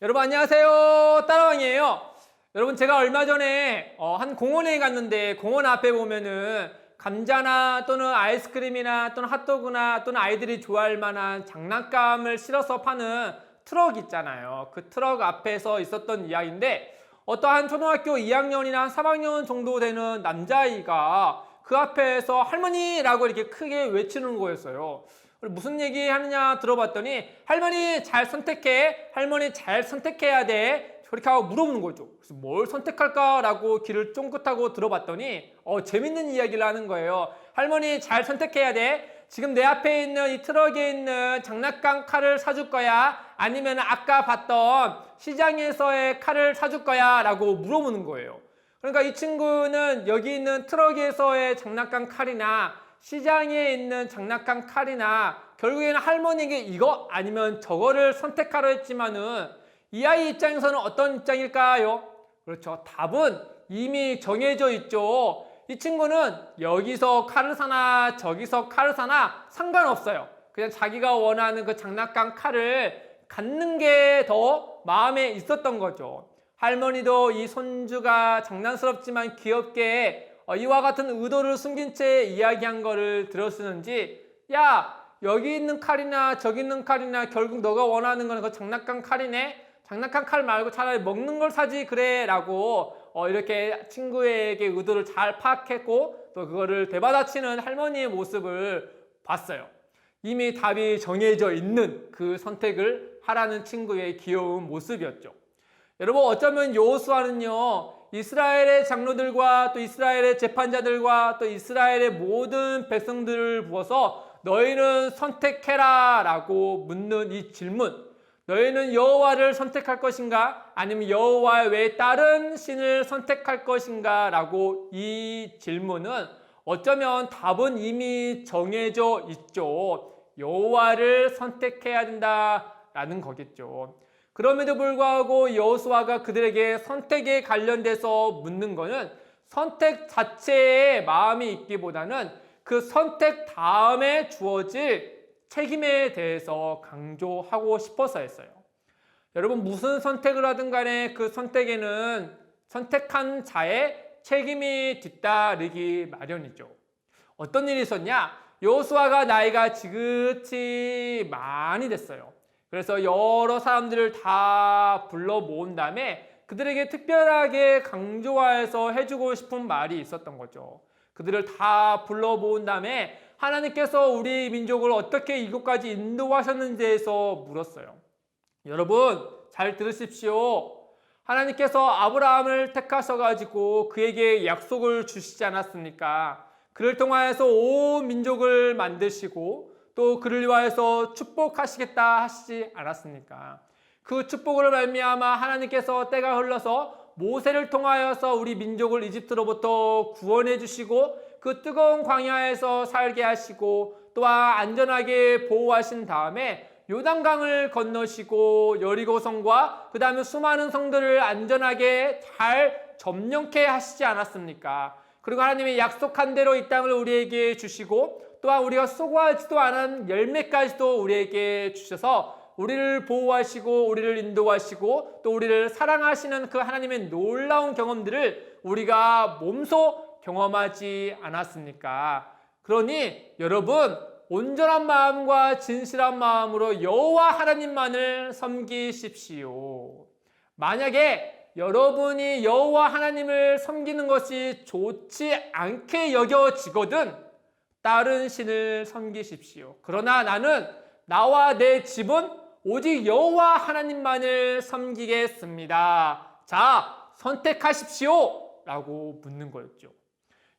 여러분 안녕하세요. 따라왕이에요. 여러분 제가 얼마 전에 한 공원에 갔는데 공원 앞에 보면은 감자나 또는 아이스크림이나 또는 핫도그나 또는 아이들이 좋아할 만한 장난감을 실어서 파는 트럭 있잖아요. 그 트럭 앞에서 있었던 이야기인데 어떠한 초등학교 2학년이나 3학년 정도 되는 남자아이가 그 앞에서 할머니라고 이렇게 크게 외치는 거였어요. 무슨 얘기 하느냐 들어봤더니 할머니 잘 선택해, 할머니 잘 선택해야 돼, 그렇게 하고 물어보는 거죠. 그래서 뭘 선택할까라고 귀를 쫑긋하고 들어봤더니 재밌는 이야기를 하는 거예요. 할머니 잘 선택해야 돼. 지금 내 앞에 있는 이 트럭에 있는 장난감 칼을 사줄 거야, 아니면 아까 봤던 시장에서의 칼을 사줄 거야 라고 물어보는 거예요. 그러니까 이 친구는 여기 있는 트럭에서의 장난감 칼이나 시장에 있는 장난감 칼이나 결국에는 할머니에게 이거 아니면 저거를 선택하려 했지만은 이 아이 입장에서는 어떤 입장일까요? 그렇죠. 답은 이미 정해져 있죠. 이 친구는 여기서 칼을 사나 저기서 칼을 사나 상관없어요. 그냥 자기가 원하는 그 장난감 칼을 갖는 게 더 마음에 있었던 거죠. 할머니도 이 손주가 장난스럽지만 귀엽게 이와 같은 의도를 숨긴 채 이야기한 거를 들었는지, 야 여기 있는 칼이나 저기 있는 칼이나 결국 너가 원하는 거는 그 장난감 칼이네, 장난감 칼 말고 차라리 먹는 걸 사지 그래 라고 이렇게 친구에게 의도를 잘 파악했고 또 그거를 되받아치는 할머니의 모습을 봤어요. 이미 답이 정해져 있는 그 선택을 하라는 친구의 귀여운 모습이었죠. 여러분 어쩌면 여호수아는요 이스라엘의 장로들과 또 이스라엘의 재판자들과 또 이스라엘의 모든 백성들을 부어서 너희는 선택해라 라고 묻는 이 질문, 너희는 여호와를 선택할 것인가 아니면 여호와 외에 다른 신을 선택할 것인가 라고 이 질문은 어쩌면 답은 이미 정해져 있죠. 여호와를 선택해야 된다라는 거겠죠. 그럼에도 불구하고 여호수아가 그들에게 선택에 관련돼서 묻는 것은 선택 자체에 마음이 있기보다는 그 선택 다음에 주어질 책임에 대해서 강조하고 싶어서 했어요. 여러분 무슨 선택을 하든 간에 그 선택에는 선택한 자의 책임이 뒤따르기 마련이죠. 어떤 일이 있었냐? 여호수아가 나이가 지긋이 많이 됐어요. 그래서 여러 사람들을 다 불러 모은 다음에 그들에게 특별하게 강조해서 해주고 싶은 말이 있었던 거죠. 그들을 다 불러 모은 다음에 하나님께서 우리 민족을 어떻게 이곳까지 인도하셨는지에서 물었어요. 여러분 잘 들으십시오. 하나님께서 아브라함을 택하셔가지고 그에게 약속을 주시지 않았습니까? 그를 통하여서 온 민족을 만드시고 또 그를 위하여서 축복하시겠다 하시지 않았습니까? 그 축복을 말미암아 하나님께서 때가 흘러서 모세를 통하여서 우리 민족을 이집트로부터 구원해 주시고 그 뜨거운 광야에서 살게 하시고 또한 안전하게 보호하신 다음에 요단강을 건너시고 여리고성과 그 다음에 수많은 성들을 안전하게 잘 점령케 하시지 않았습니까? 그리고 하나님이 약속한 대로 이 땅을 우리에게 주시고 또한 우리가 수고하지도 않은 열매까지도 우리에게 주셔서 우리를 보호하시고 우리를 인도하시고 또 우리를 사랑하시는 그 하나님의 놀라운 경험들을 우리가 몸소 경험하지 않았습니까? 그러니 여러분 온전한 마음과 진실한 마음으로 여호와 하나님만을 섬기십시오. 만약에 여러분이 여호와 하나님을 섬기는 것이 좋지 않게 여겨지거든 다른 신을 섬기십시오. 그러나 나는 나와 내 집은 오직 여호와 하나님만을 섬기겠습니다. 자, 선택하십시오 라고 묻는 거였죠.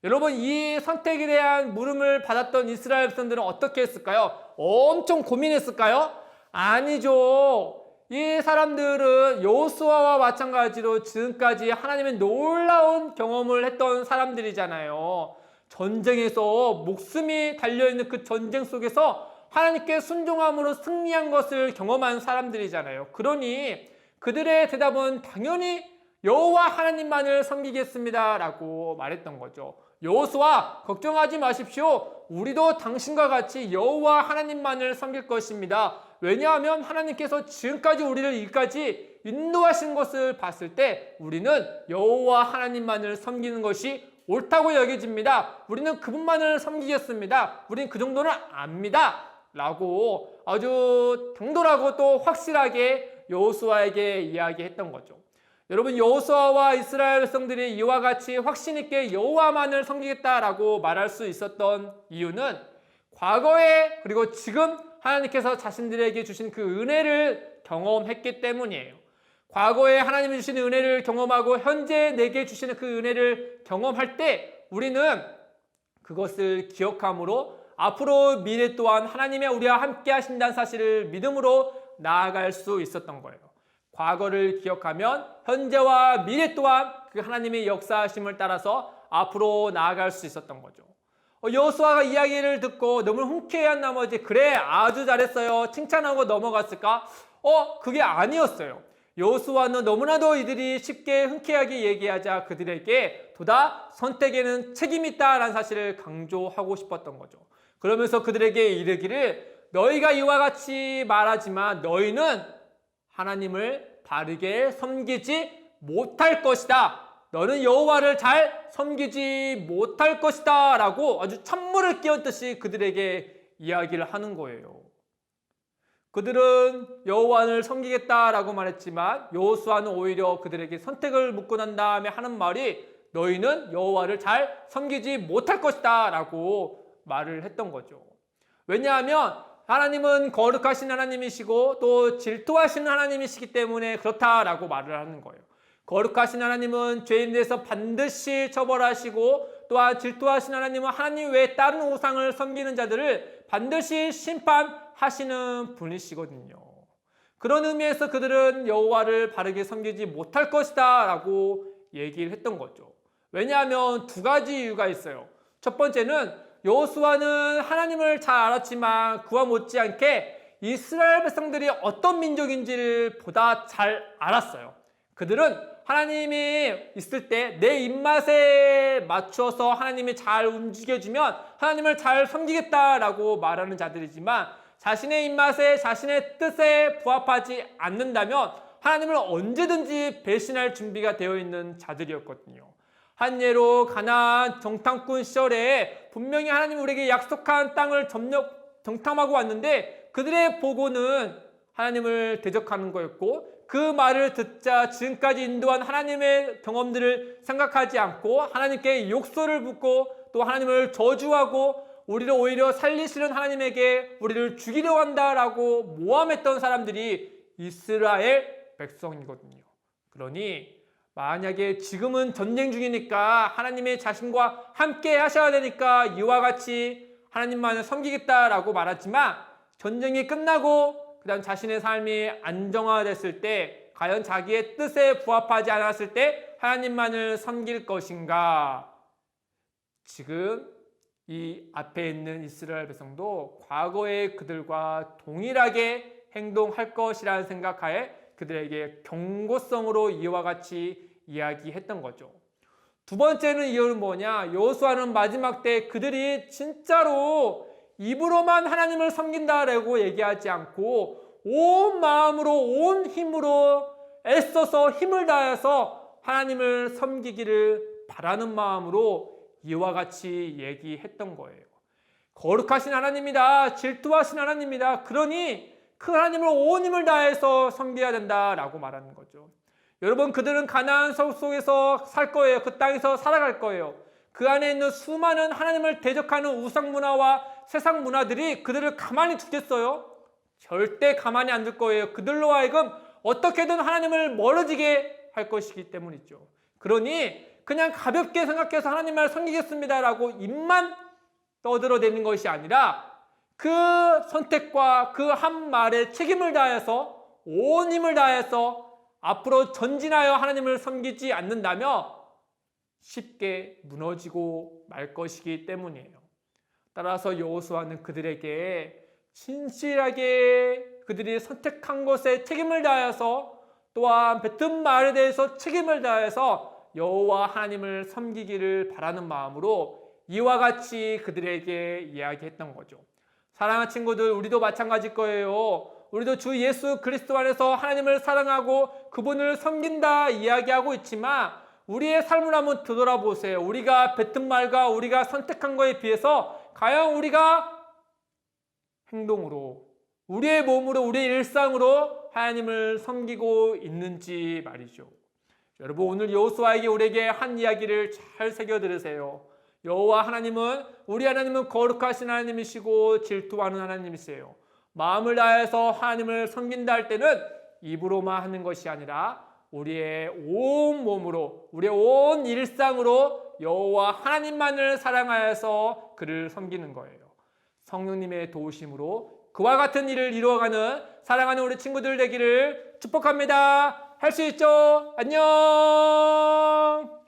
여러분 이 선택에 대한 물음을 받았던 이스라엘 백성들은 어떻게 했을까요? 엄청 고민했을까요? 아니죠. 이 사람들은 여호수아와 마찬가지로 지금까지 하나님의 놀라운 경험을 했던 사람들이잖아요. 전쟁에서 목숨이 달려있는 그 전쟁 속에서 하나님께 순종함으로 승리한 것을 경험한 사람들이잖아요. 그러니 그들의 대답은 당연히 여호와 하나님만을 섬기겠습니다 라고 말했던 거죠. 여호수아 걱정하지 마십시오. 우리도 당신과 같이 여호와 하나님만을 섬길 것입니다. 왜냐하면 하나님께서 지금까지 우리를 여기까지 인도하신 것을 봤을 때 우리는 여호와 하나님만을 섬기는 것이 옳다고 여겨집니다. 우리는 그분만을 섬기겠습니다. 우리는 그 정도는 압니다. 라고 아주 당돌하고 또 확실하게 여호수아에게 이야기했던 거죠. 여러분, 여호수아와 이스라엘 백성들이 이와 같이 확신 있게 여호와만을 섬기겠다라고 말할 수 있었던 이유는 과거에 그리고 지금 하나님께서 자신들에게 주신 그 은혜를 경험했기 때문이에요. 과거에 하나님이 주신 은혜를 경험하고 현재 내게 주시는 그 은혜를 경험할 때 우리는 그것을 기억함으로 앞으로 미래 또한 하나님이 우리와 함께 하신다는 사실을 믿음으로 나아갈 수 있었던 거예요. 과거를 기억하면 현재와 미래 또한 그 하나님의 역사하심을 따라서 앞으로 나아갈 수 있었던 거죠. 여호수아가 이야기를 듣고 너무 흔쾌한 나머지 그래 아주 잘했어요 칭찬하고 넘어갔을까? 그게 아니었어요. 여호수아는 너무나도 이들이 쉽게 흔쾌하게 얘기하자 그들에게 보다 선택에는 책임이 있다라는 사실을 강조하고 싶었던 거죠. 그러면서 그들에게 이르기를 너희가 이와 같이 말하지만 너희는 하나님을 바르게 섬기지 못할 것이다. 너는 여호와를 잘 섬기지 못할 것이다 라고 아주 찬물을 끼얹듯이 그들에게 이야기를 하는 거예요. 그들은 여호와를 섬기겠다라고 말했지만 여호수아는 오히려 그들에게 선택을 묻고 난 다음에 하는 말이 너희는 여호와를 잘 섬기지 못할 것이다 라고 말을 했던 거죠. 왜냐하면 하나님은 거룩하신 하나님이시고 또 질투하신 하나님이시기 때문에 그렇다라고 말을 하는 거예요. 거룩하신 하나님은 죄인 대해서 반드시 처벌하시고 또한 질투하신 하나님은 하나님 외에 다른 우상을 섬기는 자들을 반드시 심판하시는 분이시거든요. 그런 의미에서 그들은 여호와를 바르게 섬기지 못할 것이다 라고 얘기를 했던 거죠. 왜냐하면 두 가지 이유가 있어요. 첫 번째는 여호수아는 하나님을 잘 알았지만 그와 못지않게 이스라엘 백성들이 어떤 민족인지를 보다 잘 알았어요. 그들은 하나님이 있을 때 내 입맛에 맞춰서 하나님이 잘 움직여주면 하나님을 잘 섬기겠다라고 말하는 자들이지만 자신의 입맛에 자신의 뜻에 부합하지 않는다면 하나님을 언제든지 배신할 준비가 되어 있는 자들이었거든요. 한 예로 가나안 정탐꾼 시절에 분명히 하나님이 우리에게 약속한 땅을 정탐하고 왔는데 그들의 보고는 하나님을 대적하는 거였고 그 말을 듣자 지금까지 인도한 하나님의 경험들을 생각하지 않고 하나님께 욕설을 붓고 또 하나님을 저주하고 우리를 오히려 살리시는 하나님에게 우리를 죽이려고 한다라고 모함했던 사람들이 이스라엘 백성이거든요. 그러니 만약에 지금은 전쟁 중이니까 하나님의 자신과 함께 하셔야 되니까 이와 같이 하나님만을 섬기겠다라고 말하지만 전쟁이 끝나고 그 다음 자신의 삶이 안정화됐을 때 과연 자기의 뜻에 부합하지 않았을 때 하나님만을 섬길 것인가? 지금 이 앞에 있는 이스라엘 백성도 과거의 그들과 동일하게 행동할 것이라는 생각하에 그들에게 경고성으로 이와 같이 이야기했던 거죠. 두 번째는 이유는 뭐냐? 여호수아는 마지막 때 그들이 진짜로 입으로만 하나님을 섬긴다라고 얘기하지 않고 온 마음으로 온 힘으로 애써서 힘을 다해서 하나님을 섬기기를 바라는 마음으로 이와 같이 얘기했던 거예요. 거룩하신 하나님이다. 질투하신 하나님이다. 그러니 그 하나님을 온 힘을 다해서 섬겨야 된다라고 말하는 거죠. 여러분, 그들은 가나안 속에서 살 거예요. 그 땅에서 살아갈 거예요. 그 안에 있는 수많은 하나님을 대적하는 우상 문화와 세상 문화들이 그들을 가만히 두겠어요? 절대 가만히 안 둘 거예요. 그들로 하여금 어떻게든 하나님을 멀어지게 할 것이기 때문이죠. 그러니 그냥 가볍게 생각해서 하나님을 섬기겠습니다라고 입만 떠들어대는 것이 아니라 그 선택과 그 한 말에 책임을 다해서 온 힘을 다해서 앞으로 전진하여 하나님을 섬기지 않는다면 쉽게 무너지고 말 것이기 때문이에요. 따라서 여호수아는 그들에게 진실하게 그들이 선택한 것에 책임을 다해서 또한 뱉은 말에 대해서 책임을 다해서 여호와 하나님을 섬기기를 바라는 마음으로 이와 같이 그들에게 이야기했던 거죠. 사랑하는 친구들, 우리도 마찬가지일 거예요. 우리도 주 예수 그리스도 안에서 하나님을 사랑하고 그분을 섬긴다 이야기하고 있지만 우리의 삶을 한번 되돌아보세요. 우리가 뱉은 말과 우리가 선택한 거에 비해서 과연 우리가 행동으로, 우리의 몸으로, 우리의 일상으로 하나님을 섬기고 있는지 말이죠. 여러분, 오늘 여호수아에게 우리에게 한 이야기를 잘 새겨 들으세요. 여호와 하나님은, 우리 하나님은 거룩하신 하나님이시고 질투하는 하나님이세요. 마음을 다해서 하나님을 섬긴다 할 때는 입으로만 하는 것이 아니라 우리의 온 몸으로, 우리의 온 일상으로 여호와 하나님만을 사랑하여서 그를 섬기는 거예요. 성령님의 도우심으로 그와 같은 일을 이루어가는 사랑하는 우리 친구들 되기를 축복합니다. 할 수 있죠? 안녕!